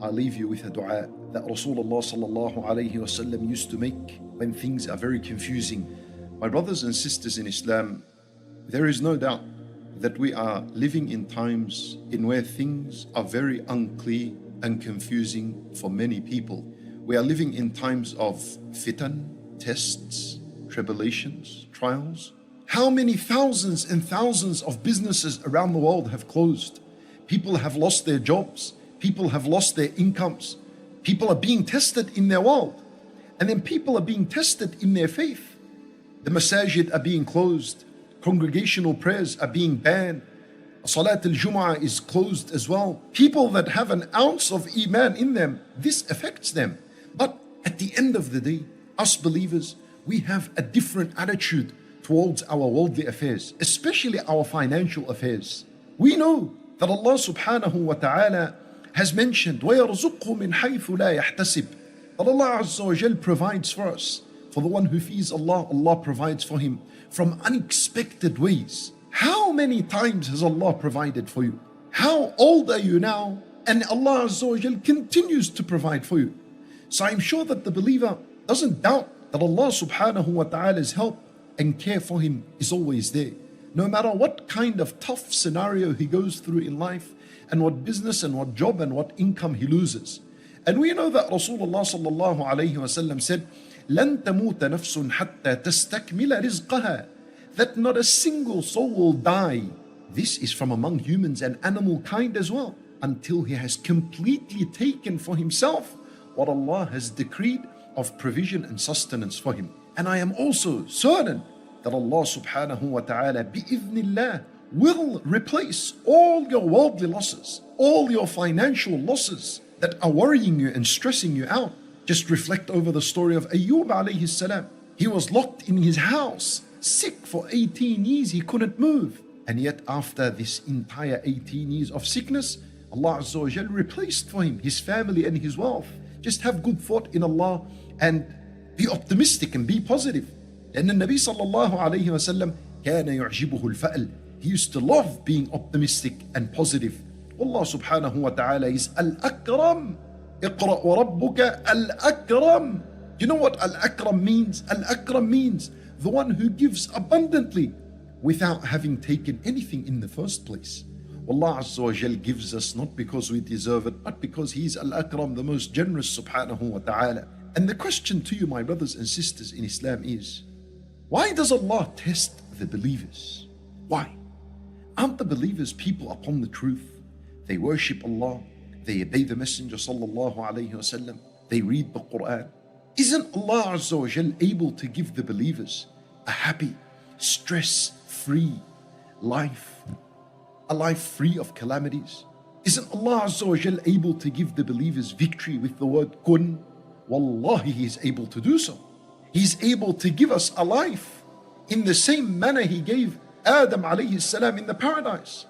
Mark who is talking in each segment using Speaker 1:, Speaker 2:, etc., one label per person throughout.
Speaker 1: I leave you with a dua that Rasulullah sallallahu alayhi wasallam used to make when things are very confusing. My brothers and sisters in Islam, there is no doubt that we are living in times in where things are very unclear and confusing for many people. We are living in times of fitan, tests, tribulations, trials. How many thousands and thousands of businesses around the world have closed? People have lost their jobs. People have lost their incomes. People are being tested in their world. And then people are being tested in their faith. The masajid are being closed. Congregational prayers are being banned. Salat al-Jum'ah is closed as well. People that have an ounce of iman in them, this affects them. But at the end of the day, us believers, we have a different attitude towards our worldly affairs, especially our financial affairs. We know that Allah subhanahu wa ta'ala has mentioned وَيَرْزُقْهُ مِنْ حَيْثُ لَا يَحْتَسِبْ, that Allah Azza wa Jal provides for us. For the one who fears Allah, Allah provides for him from unexpected ways. How many times has Allah provided for you? How old are you now? And Allah Azza wa Jal continues to provide for you. So I'm sure that the believer doesn't doubt that Allah subhanahu wa ta'ala's help and care for him is always there. No matter what kind of tough scenario he goes through in life, and what business and what job and what income he loses. And we know that Rasulullah sallallahu alayhi wa sallam said, لَن تَمُوتَ نَفْسٌ حَتَّى تَسْتَكْمِلَ رِزْقَهَا, that not a single soul will die. This is from among humans and animal kind as well, until he has completely taken for himself what Allah has decreed of provision and sustenance for him. And I am also certain that Allah subhanahu wa ta'ala bi'idhnillah will replace all your worldly losses, all your financial losses that are worrying you and stressing you out. Just reflect over the story of Ayyub alayhi salam. He was locked in his house, sick for 18 years, he couldn't move. And yet after this entire 18 years of sickness, Allah Azza wa Jal replaced for him his family and his wealth. Just have good thought in Allah and be optimistic and be positive. And the Nabi sallallahu alayhi wa sallam, كان يعجبه الفأل. He used to love being optimistic and positive. Allah subhanahu wa ta'ala is Al-Akram. اقرأ وربك الأكرم. You know what Al-Akram means? Al-Akram means the one who gives abundantly without having taken anything in the first place. Allah Azza wa Jal gives us not because we deserve it, but because He is Al-Akram, the most generous subhanahu wa ta'ala. And the question to you, my brothers and sisters in Islam, is why does Allah test the believers? Why? Aren't the believers people upon the truth? They worship Allah, they obey the Messenger sallallahu alayhi wasallam, they read the Quran. Isn't Allah Azza wa Jal able to give the believers a happy, stress-free life, a life free of calamities? Isn't Allah Azza wa Jal able to give the believers victory with the word kun? Wallahi, He is able to do so. He's able to give us a life in the same manner He gave Adam alayhi salam in the paradise.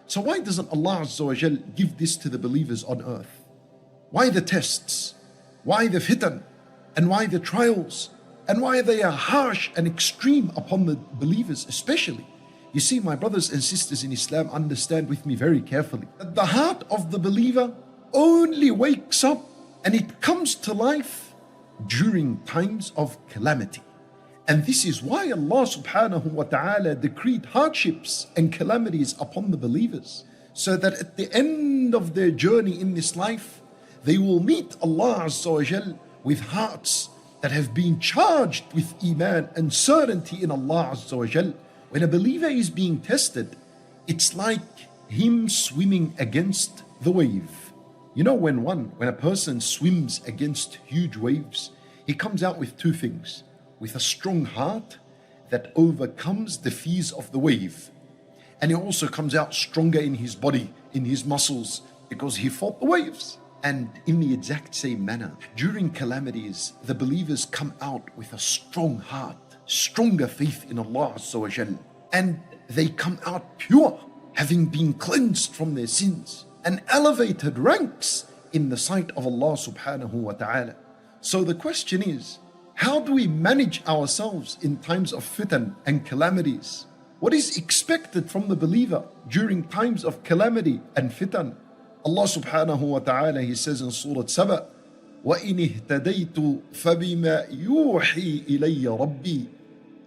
Speaker 1: So why doesn't Allah Azza wa Jal give this to the believers on earth? Why the tests? Why the fitan? And why the trials? And why they are harsh and extreme upon the believers especially? You see, my brothers and sisters in Islam, understand with me very carefully that the heart of the believer only wakes up and it comes to life during times of calamity. And this is why Allah subhanahu wa ta'ala decreed hardships and calamities upon the believers, so that at the end of their journey in this life, they will meet Allah Azza wa Jal with hearts that have been charged with iman and certainty in Allah Azza wa Jal. When a believer is being tested, it's like him swimming against the wave. You know, when a person swims against huge waves, he comes out with two things: with a strong heart that overcomes the fears of the wave, and he also comes out stronger in his body, in his muscles, because he fought the waves. And in the exact same manner, during calamities, the believers come out with a strong heart, stronger faith in Allah Azza wa Jal, and they come out pure, having been cleansed from their sins and elevated ranks in the sight of Allah subhanahu wa ta'ala. So the question is, how do we manage ourselves in times of fitan and calamities? What is expected from the believer during times of calamity and fitan? Allah subhanahu wa ta'ala, He says in Surah Saba, وَإِنِ اهْتَدَيْتُ فَبِمَا يُوحِي إِلَيَّ رَبِّي.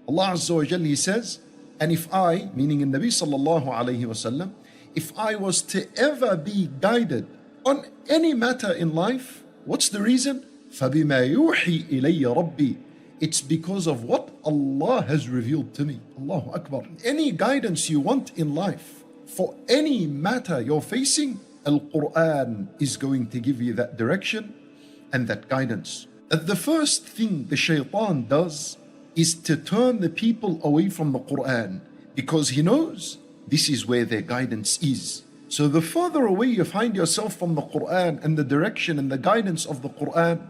Speaker 1: Allah Azza wa Jalla, He says, and if I, meaning in Nabi sallallahu alayhi wasallam, if I was to ever be guided on any matter in life, what's the reason? فَبِمَا يُوحِي إِلَيَّ رَبِّي. It's because of what Allah has revealed to me. Allahu Akbar. Any guidance you want in life, for any matter you're facing, Al-Quran is going to give you that direction and that guidance. That the first thing the shaitan does is to turn the people away from the Quran, because he knows this is where their guidance is. So the further away you find yourself from the Quran and the direction and the guidance of the Quran,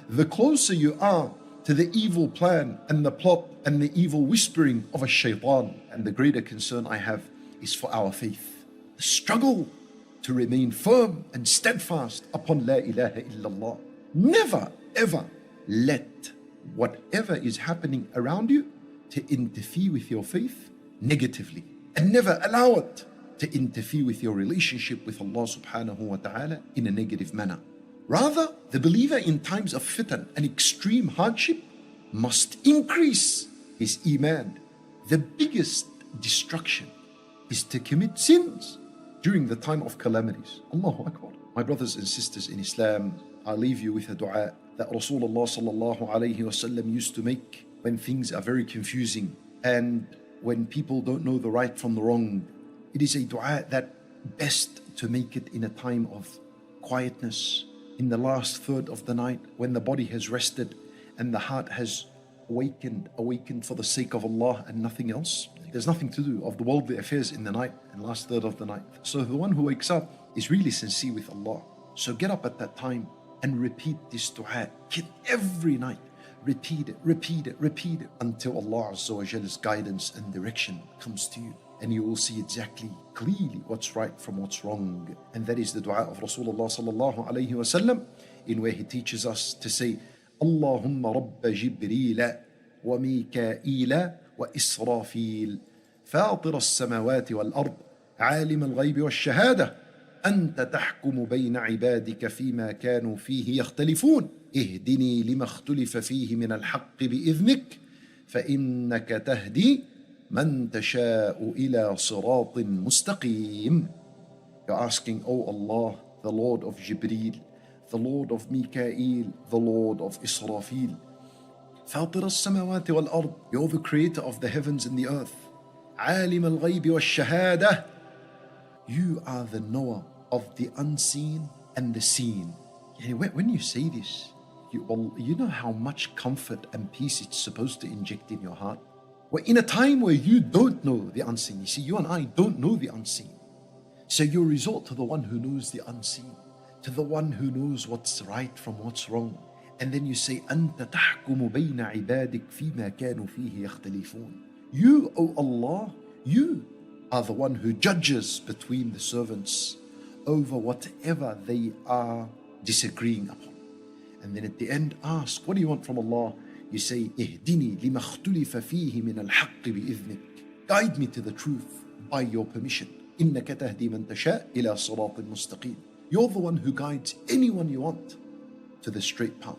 Speaker 1: the closer you are to the evil plan and the plot and the evil whispering of a shaitan. And the greater concern I have is for our faith. The struggle to remain firm and steadfast upon La ilaha illallah. Never ever let whatever is happening around you to interfere with your faith negatively. And never allow it to interfere with your relationship with Allah subhanahu wa ta'ala in a negative manner. Rather, the believer in times of fitan and extreme hardship must increase his iman. The biggest destruction is to commit sins during the time of calamities. Allahu Akbar. My brothers and sisters in Islam, I leave you with a dua that Rasulullah sallallahu alayhi wasallam used to make when things are very confusing and when people don't know the right from the wrong. It is a dua that best to make it in a time of quietness, in the last third of the night, when the body has rested and the heart has awakened for the sake of Allah and nothing else. There's nothing to do of the worldly affairs in the night and last third of the night. So the one who wakes up is really sincere with Allah. So get up at that time and repeat this dua every night. Repeat it until Allah Azza wa Jalla's guidance and direction comes to you. And you will see exactly clearly what's right from what's wrong. And that is the dua of Rasulullah sallallahu alayhi wa sallam, in where he teaches us to say, Allahumma rabba Jibreel wa Mika'il wa Israfil, fatir as-samawati wal-ard, alim al-ghaybi wal-shahada, أنت تحكم بين عبادك فيما كانوا فيه يختلفون اهدني لما اختلف فيه من الحق بإذنك فإنك تهدي من تشاء إلى صراط مستقيم. You're asking, O Allah, the Lord of Jibreel, the Lord of Mikael, the Lord of Israfil, فاطر السماوات والأرض, you're the creator of the heavens and the earth, عالم الغيب والشهادة, you are the knower of the unseen and the seen. When you say this, you know how much comfort and peace it's supposed to inject in your heart. Well, in a time where you don't know the unseen, you see, you and I don't know the unseen. So you resort to the one who knows the unseen, to the one who knows what's right from what's wrong. And then you say, أنت تحكم بين عبادك فيما كانوا فيه يختلفون. You, O Allah, you are the one who judges between the servants over whatever they are disagreeing upon. And then at the end ask, what do you want from Allah? You say, اهدني لما اختلف فيه من الحق بإذنك. Guide me to the truth by your permission. إنك تهدي من تشاء إلى صراط مستقيم. You're the one who guides anyone you want to the straight path.